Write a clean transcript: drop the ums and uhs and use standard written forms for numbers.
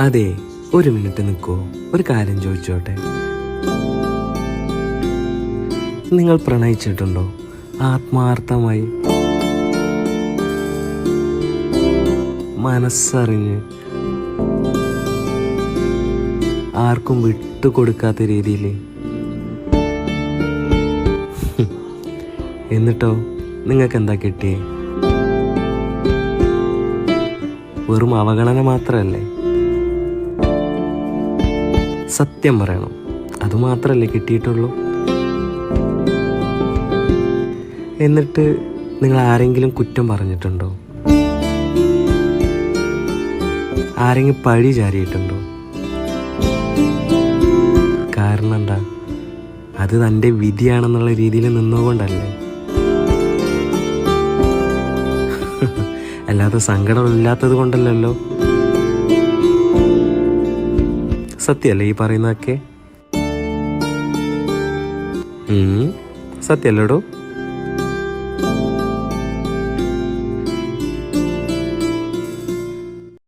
അതെ, ഒരു മിനിറ്റ് നിൽക്കോ, ഒരു കാര്യം ചോദിച്ചോട്ടെ. നിങ്ങൾ പ്രണയിച്ചിട്ടുണ്ടോ ആത്മാർത്ഥമായി, മനസ്സറിഞ്ഞ്, ആർക്കും വിട്ടുകൊടുക്കാത്ത രീതിയിൽ? എന്നിട്ടോ നിങ്ങൾക്ക് എന്താ കിട്ടിയേ? വെറും അവഗണന മാത്രമല്ലേ? സത്യം പറയണം, അതുമാത്രമല്ലേ കിട്ടിയിട്ടുള്ളൂ? എന്നിട്ട് നിങ്ങൾ ആരെങ്കിലും കുറ്റം പറഞ്ഞിട്ടുണ്ടോ? ആരെങ്കിലും പഴി ചാരിയിട്ടുണ്ടോ? കാരണം എന്താ? അത് തൻ്റെ വിധിയാണെന്നുള്ള രീതിയിൽ നിന്നുകൊണ്ടല്ലേ? അല്ലാതെ സങ്കടമില്ലാത്തത് കൊണ്ടല്ലല്ലോ. സത്യമല്ലേ ഈ പറയുന്നതൊക്കെ? സത്യമല്ലേടോ?